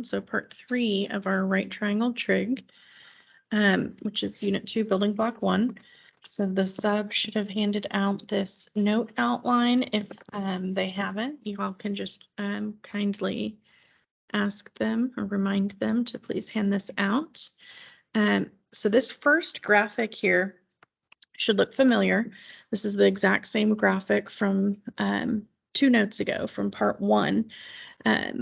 so part 3 of our right triangle trig, which is unit 2, building block 1. So the sub should have handed out this note outline. If they haven't, you all can just kindly ask them or remind them to please hand this out. So this first graphic here should look familiar. This is the exact same graphic from 2 notes ago from part 1,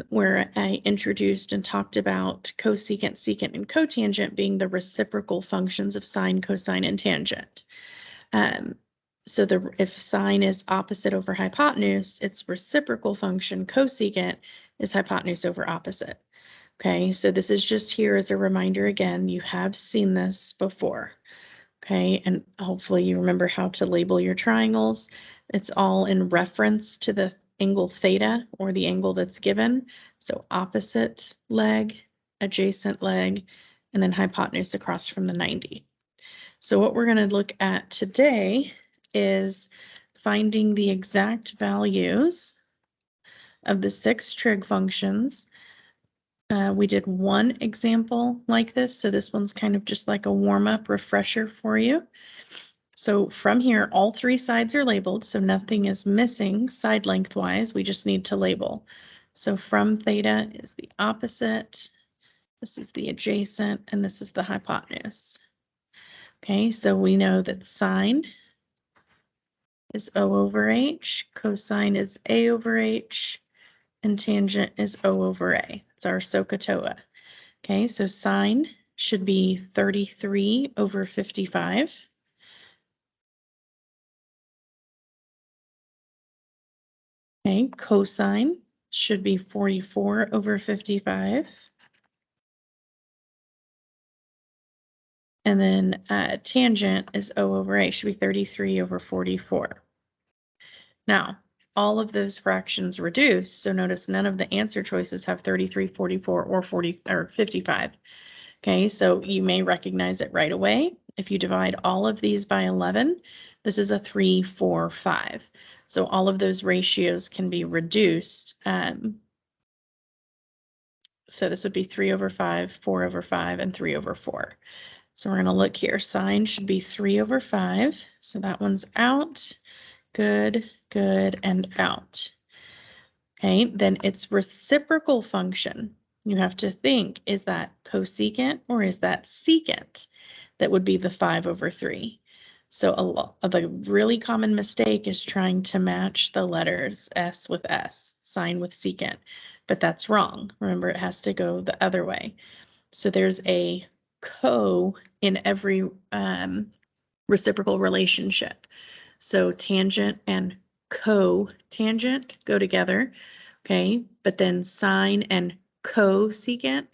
where I introduced and talked about cosecant, secant, and cotangent being the reciprocal functions of sine, cosine, and tangent. So if sine is opposite over hypotenuse, its reciprocal function, cosecant, is hypotenuse over opposite. Okay, so this is just here as a reminder again, you have seen this before. Okay, and hopefully you remember how to label your triangles. It's all in reference to the angle theta or the angle that's given. So opposite leg, adjacent leg, and then hypotenuse across from the 90. So what we're going to look at today is finding the exact values of the 6 trig functions. We did one example like this, so this one's kind of just like a warm-up refresher for you. So from here, all 3 sides are labeled, so nothing is missing side lengthwise. We just need to label. So from theta is the opposite, this is the adjacent, and this is the hypotenuse. Okay, so we know that sine is O over H, cosine is A over H, and tangent is O over A. It's our SOHCAHTOA. Okay, so sine should be 33 over 55. Okay, cosine should be 44 over 55. And then tangent is O over A, should be 33 over 44. Now, all of those fractions reduce, so notice none of the answer choices have 33, 44, or 40 or 55. Okay, so you may recognize it right away. If you divide all of these by 11, this is a 3, 4, 5. So all of those ratios can be reduced. So this would be 3 over 5, 4 over 5, and 3 over 4. So we're going to look here. Sine should be 3 over 5. So that one's out. Good, good, and out. Okay, then its reciprocal function. You have to think, is that cosecant or is that secant? That would be the 5 over 3. So the really common mistake is trying to match the letters S with S, sine with secant, but that's wrong. Remember, it has to go the other way. So there's a co in every reciprocal relationship. So tangent and cotangent go together, okay? But then sine and cosecant,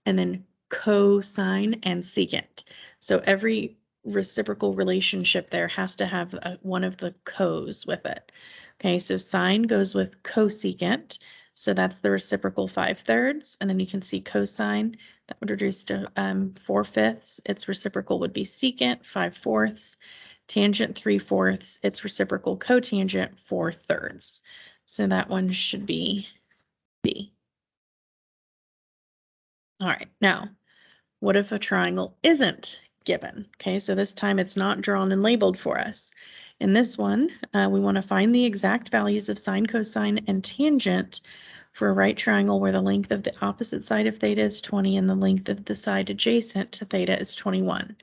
and then cosine and secant. So every reciprocal relationship there has to have one of the cos with it. Okay, so sine goes with cosecant, so that's the reciprocal 5/3, and then you can see cosine, that would reduce to 4/5. Its reciprocal would be secant, 5/4. Tangent 3/4, its reciprocal cotangent 4/3. So that one should be B. All right, now, what if a triangle isn't given? Okay, so this time it's not drawn and labeled for us. In this one, we want to find the exact values of sine, cosine, and tangent for a right triangle where the length of the opposite side of theta is 20 and the length of the side adjacent to theta is 21.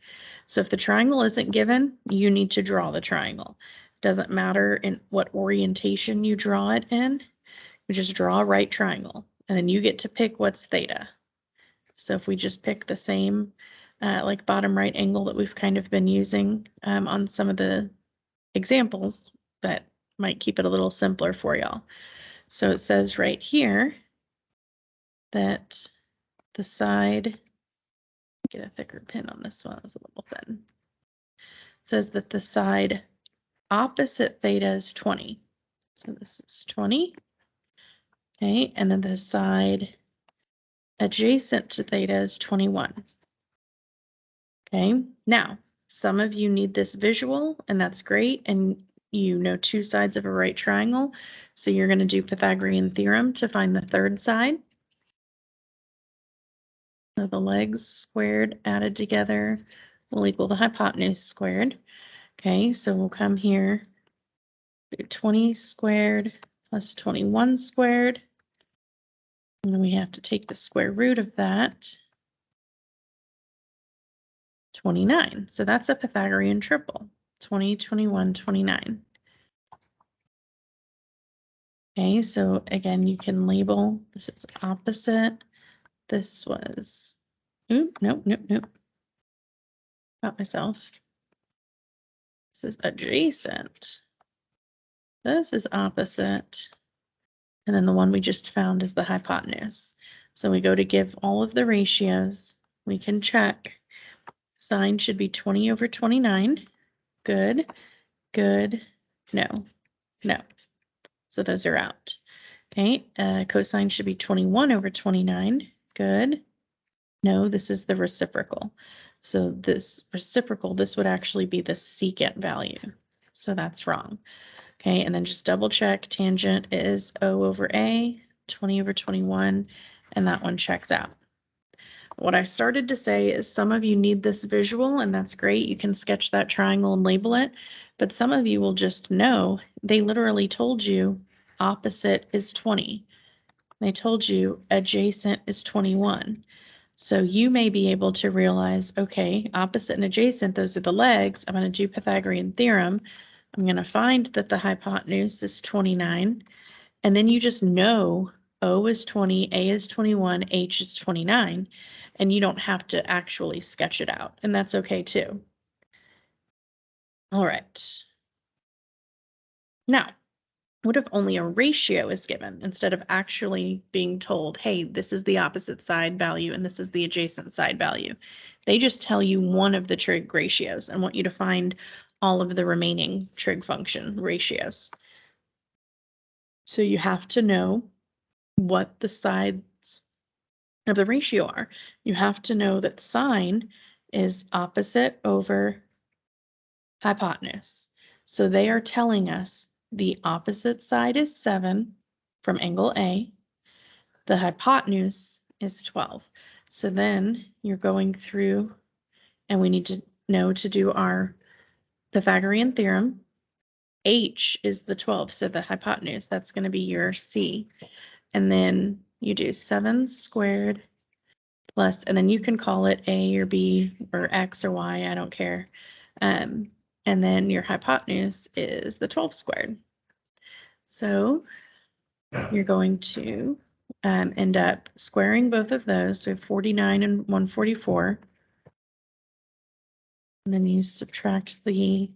So if the triangle isn't given, you need to draw the triangle. Doesn't matter in what orientation you draw it in, you just draw a right triangle, and then you get to pick what's theta. So if we just pick the same like bottom right angle that we've kind of been using on some of the examples, that might keep it a little simpler for y'all. So it says right here that the side, get a thicker pen on this one, it was a little thin. It says that the side opposite theta is 20. So this is 20. Okay, and then the side adjacent to theta is 21. Okay, now some of you need this visual, and that's great, and you know 2 sides of a right triangle, so you're going to do Pythagorean theorem to find the third side. So the legs squared added together will equal the hypotenuse squared. Okay, so we'll come here, do 20 squared plus 21 squared. And then we have to take the square root of that, 29. So that's a Pythagorean triple, 20, 21, 29. Okay, so again, you can label, this is opposite. This was, nope. Got myself. This is adjacent. This is opposite. And then the one we just found is the hypotenuse. So we go to give all of the ratios. We can check. Sine should be 20 over 29. Good, good, no. So those are out. Okay, cosine should be 21 over 29. Good. No, this is the reciprocal. So this reciprocal, this would actually be the secant value. So that's wrong. Okay, and then just double check. Tangent is O over A, 20 over 21, and that one checks out. What I started to say is some of you need this visual, and that's great. You can sketch that triangle and label it, but some of you will just know. They literally told you opposite is 20. They told you adjacent is 21. So you may be able to realize, okay, opposite and adjacent, those are the legs. I'm going to do Pythagorean theorem. I'm going to find that the hypotenuse is 29. And then you just know O is 20, A is 21, H is 29. And you don't have to actually sketch it out. And that's okay too. All right. Now, what if only a ratio is given instead of actually being told, hey, this is the opposite side value and this is the adjacent side value? They just tell you one of the trig ratios and want you to find all of the remaining trig function ratios. So you have to know what the sides of the ratio are. You have to know that sine is opposite over hypotenuse. So they are telling us the opposite side is 7 from angle A. The hypotenuse is 12. So then you're going through, and we need to know to do our Pythagorean theorem. H is the 12, so the hypotenuse, that's going to be your C. And then you do 7 squared plus, and then you can call it A or B or X or Y, I don't care. And then your hypotenuse is the 12 squared. So you're going to end up squaring both of those. So we have 49 and 144. And then you subtract the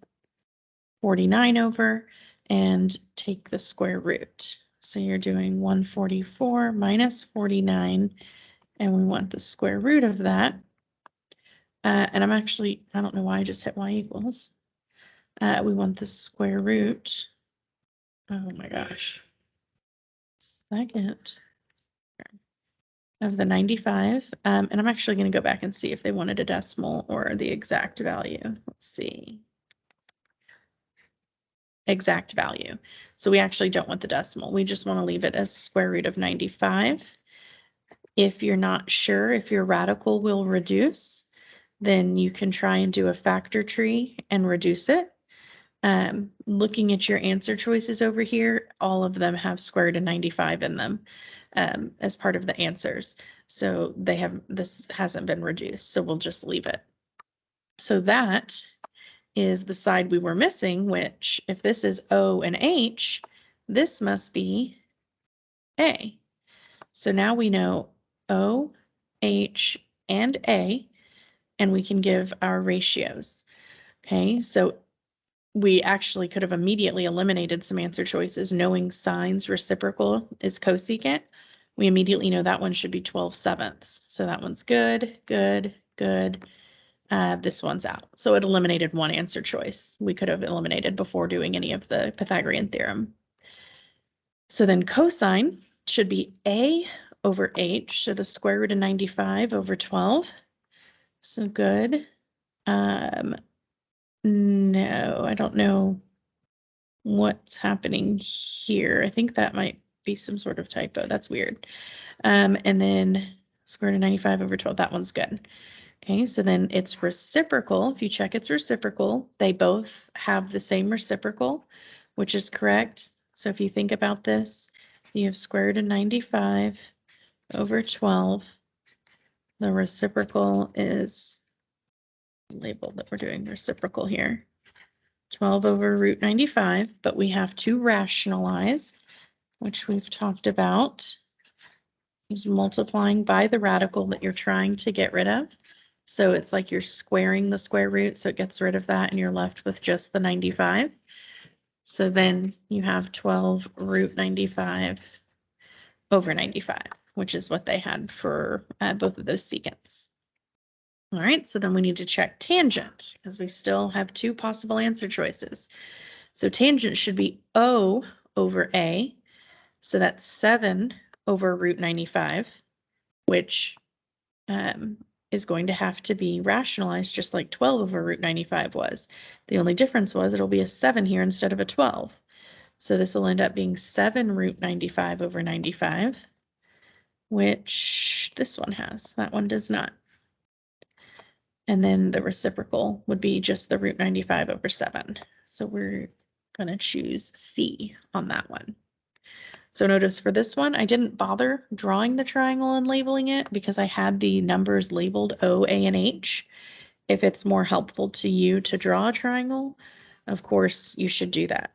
49 over and take the square root. So you're doing 144 minus 49, and we want the square root of that. And I don't know why I just hit y equals. We want the square root. Oh my gosh. Second of the 95. And I'm actually going to go back and see if they wanted a decimal or the exact value. Let's see. Exact value. So we actually don't want the decimal. We just want to leave it as square root of 95. If you're not sure if your radical will reduce, then you can try and do a factor tree and reduce it. Looking at your answer choices over here, all of them have square root of 95 in them as part of the answers. So this hasn't been reduced, so we'll just leave it. So that is the side we were missing, which if this is O and H, this must be A. So now we know O, H, and A, and we can give our ratios. Okay, so we actually could have immediately eliminated some answer choices knowing sine's reciprocal is cosecant. We immediately know that one should be 12/7. So that one's good, good, good. This one's out. So it eliminated one answer choice we could have eliminated before doing any of the Pythagorean theorem. So then cosine should be A over H, so the square root of 95 over 12. So good. No, I don't know what's happening here. I think that might be some sort of typo. That's weird. And then Square root of 95 over 12. That one's good. Okay, so then it's reciprocal. If you check its reciprocal, they both have the same reciprocal, which is correct. So if you think about this, you have square root of 95 over 12. The reciprocal is labeled that we're doing reciprocal here. 12 over root 95, but we have to rationalize, which we've talked about, is multiplying by the radical that you're trying to get rid of. So it's like you're squaring the square root, so it gets rid of that and you're left with just the 95. So then you have 12 root 95 over 95, which is what they had for both of those secants. All right, so then we need to check tangent because we still have two possible answer choices. So tangent should be O over A. So that's 7 over root 95, which is going to have to be rationalized just like 12 over root 95 was. The only difference was it'll be a 7 here instead of a 12. So this will end up being 7 root 95 over 95, which this one has. That one does not. And then the reciprocal would be just the root 95 over 7. So we're going to choose C on that one. So notice for this one, I didn't bother drawing the triangle and labeling it because I had the numbers labeled O, A, and H. If it's more helpful to you to draw a triangle, of course, you should do that.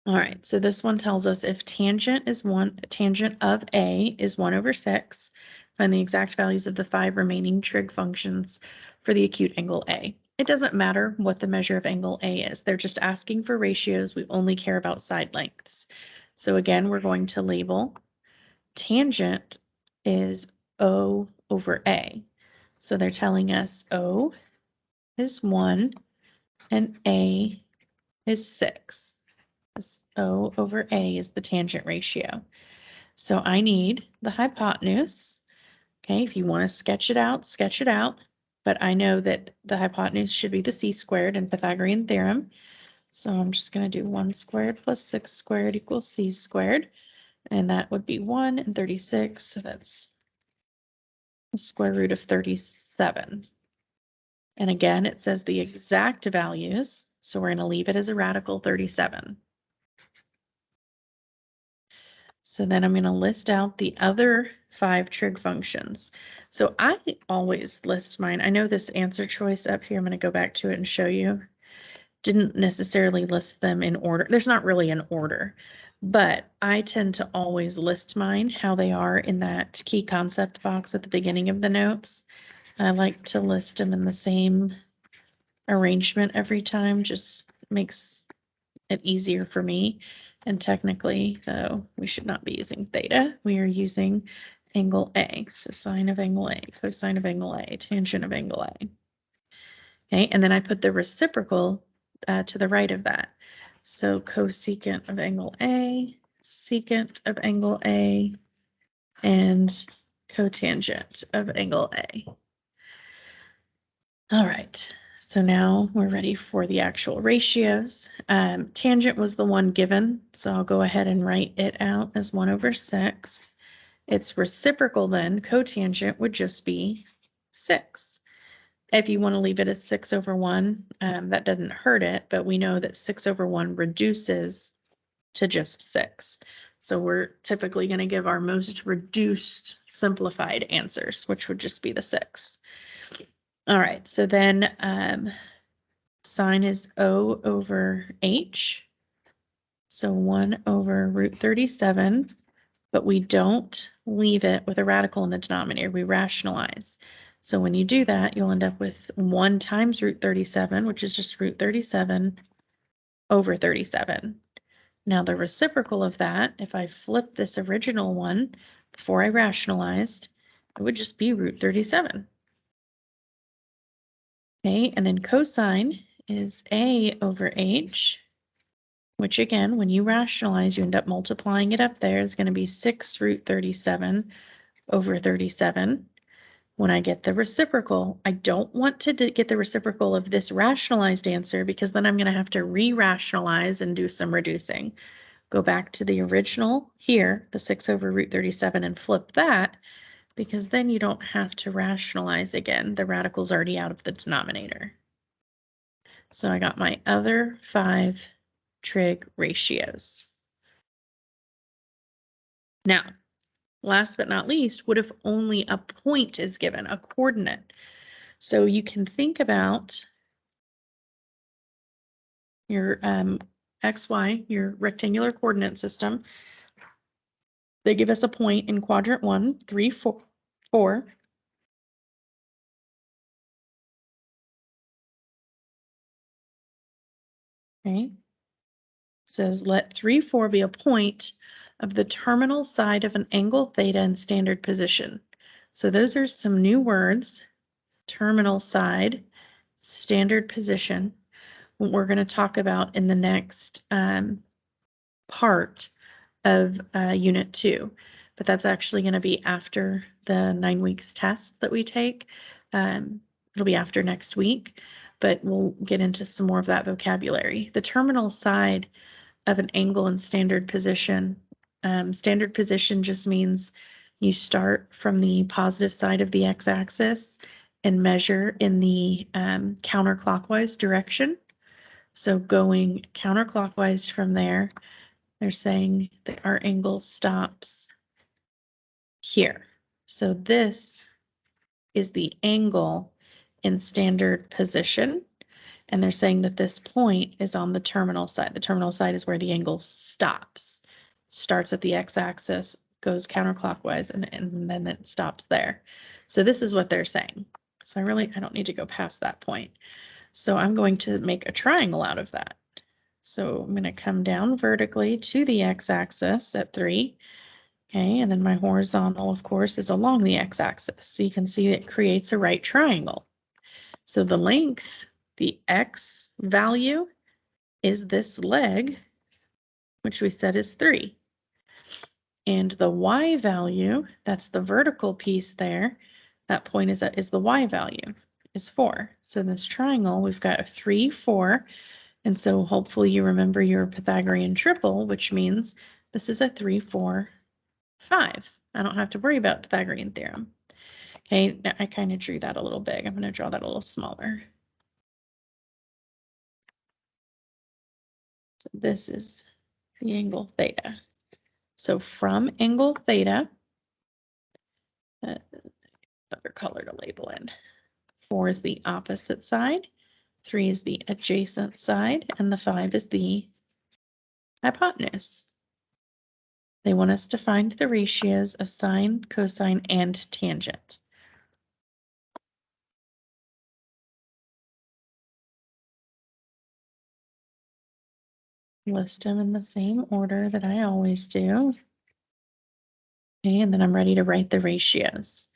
All right, so this one tells us if tangent of A is 1 over 6, find the exact values of the 5 remaining trig functions for the acute angle A. It doesn't matter what the measure of angle A is. They're just asking for ratios. We only care about side lengths. So again, we're going to label tangent is O over A. So they're telling us O is 1 and A is 6. O over A is the tangent ratio. So I need the hypotenuse. Okay, if you want to sketch it out, sketch it out. But I know that the hypotenuse should be the c squared in Pythagorean theorem. So I'm just going to do 1 squared plus 6 squared equals c squared. And that would be 1 and 36. So that's the square root of 37. And again, it says the exact values. So we're going to leave it as a radical 37. So then I'm going to list out the other 5 trig functions. So I always list mine. I know this answer choice up here, I'm going to go back to it and show you, didn't necessarily list them in order. There's not really an order, but I tend to always list mine how they are in that key concept box at the beginning of the notes. I like to list them in the same arrangement every time, just makes it easier for me. And technically, though, we should not be using theta. We are using angle A. So sine of angle A, cosine of angle A, tangent of angle A. Okay, and then I put the reciprocal to the right of that. So cosecant of angle A, secant of angle A, and cotangent of angle A. All right, so now we're ready for the actual ratios. Tangent was the one given, so I'll go ahead and write it out as 1 over 6. Its reciprocal then, cotangent, would just be 6. If you want to leave it as 6 over 1, that doesn't hurt it, but we know that 6 over 1 reduces to just 6. So we're typically going to give our most reduced simplified answers, which would just be the 6. All right, so then sine is O over H. So 1 over root 37, but we don't leave it with a radical in the denominator. We rationalize. So when you do that, you'll end up with 1 times root 37, which is just root 37 over 37. Now the reciprocal of that, if I flip this original one before I rationalized, it would just be root 37. Okay, and then cosine is A over H, which again, when you rationalize, you end up multiplying it up there, is going to be 6 root 37 over 37. When I get the reciprocal, I don't want to get the reciprocal of this rationalized answer because then I'm going to have to re-rationalize and do some reducing. go back to the original here, the 6 over root 37, and flip that, because then you don't have to rationalize again. The radical's already out of the denominator. So I got my other 5 trig ratios. Now, last but not least, what if only a point is given, a coordinate? So you can think about your XY, your rectangular coordinate system. They give us a point in quadrant 1, 3, 4, 4. Okay. Says let 3, 4 be a point of the terminal side of an angle theta in standard position. So those are some new words. Terminal side, standard position. What we're going to talk about in the next part of Unit 2. But that's actually going to be after the 9 weeks test that we take. It'll be after next week, but we'll get into some more of that vocabulary. The terminal side of an angle in standard position. Standard position just means you start from the positive side of the x-axis and measure in the counterclockwise direction. So going counterclockwise from there, they're saying that our angle stops here. So this is the angle in standard position. And they're saying that this point is on the terminal side. The terminal side is where the angle stops. Starts at the x-axis, goes counterclockwise, and then it stops there. So this is what they're saying. So I don't need to go past that point. So I'm going to make a triangle out of that. So I'm going to come down vertically to the x-axis at 3. Okay, and then my horizontal, of course, is along the x-axis. So you can see it creates a right triangle. So the length, the x value, is this leg, which we said is 3. And the y value, that's the vertical piece there, that point is the y value, is 4. So in this triangle, we've got a 3, 4. And so hopefully you remember your Pythagorean triple, which means this is a 3, 4, 5. I don't have to worry about Pythagorean theorem. Okay, now I kind of drew that a little big. I'm going to draw that a little smaller. So this is the angle theta. So from angle theta, another color to label in. 4 is the opposite side, 3 is the adjacent side, and the 5 is the hypotenuse. They want us to find the ratios of sine, cosine, and tangent. List them in the same order that I always do. Okay, and then I'm ready to write the ratios.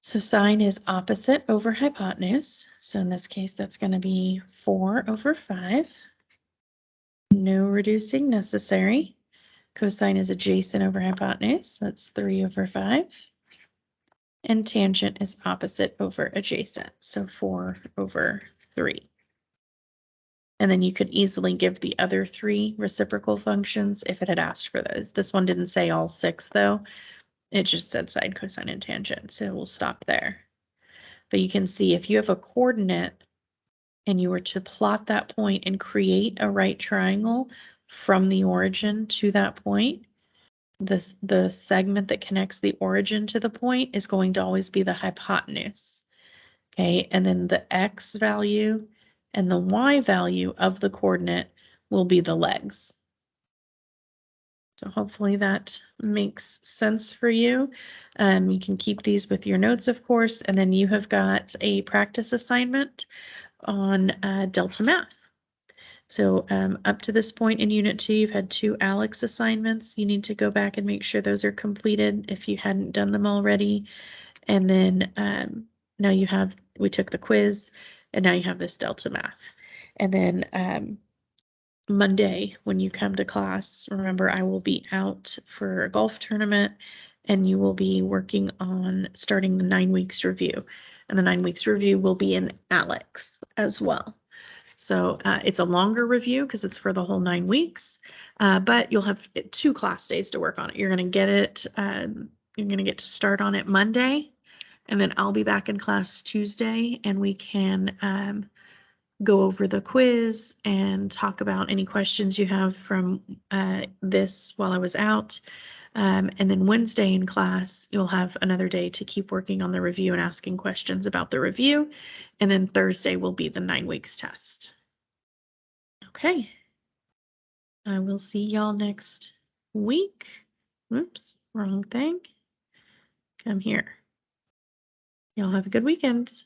So sine is opposite over hypotenuse. So in this case, that's going to be 4 over 5. No reducing necessary. Cosine is adjacent over hypotenuse. That's 3 over 5. And tangent is opposite over adjacent. So 4 over 3. And then you could easily give the other 3 reciprocal functions if it had asked for those. This one didn't say all 6 though. It just said sine, cosine, and tangent. So we'll stop there. But you can see if you have a coordinate and you were to plot that point and create a right triangle from the origin to that point, the segment that connects the origin to the point is going to always be the hypotenuse. Okay, and then the x value and the y value of the coordinate will be the legs. So hopefully that makes sense for you. You can keep these with your notes, of course, and then you have got a practice assignment on Delta Math. So up to this point in Unit 2, you've had 2 Alex assignments. You need to go back and make sure those are completed if you hadn't done them already. And then now we took the quiz, and now you have this Delta Math. And then Monday, when you come to class, remember I will be out for a golf tournament, and you will be working on starting the 9 weeks review. And the 9 weeks review will be in Alex as well. So it's a longer review because it's for the whole 9 weeks, but you'll have 2 class days to work on it. You're going to get it, you're going to get to start on it Monday, and then I'll be back in class Tuesday, and we can go over the quiz and talk about any questions you have from this while I was out. And then Wednesday in class, you'll have another day to keep working on the review and asking questions about the review. And then Thursday will be the 9 weeks test. Okay. I will see y'all next week. Oops, wrong thing. Come here. Y'all have a good weekend.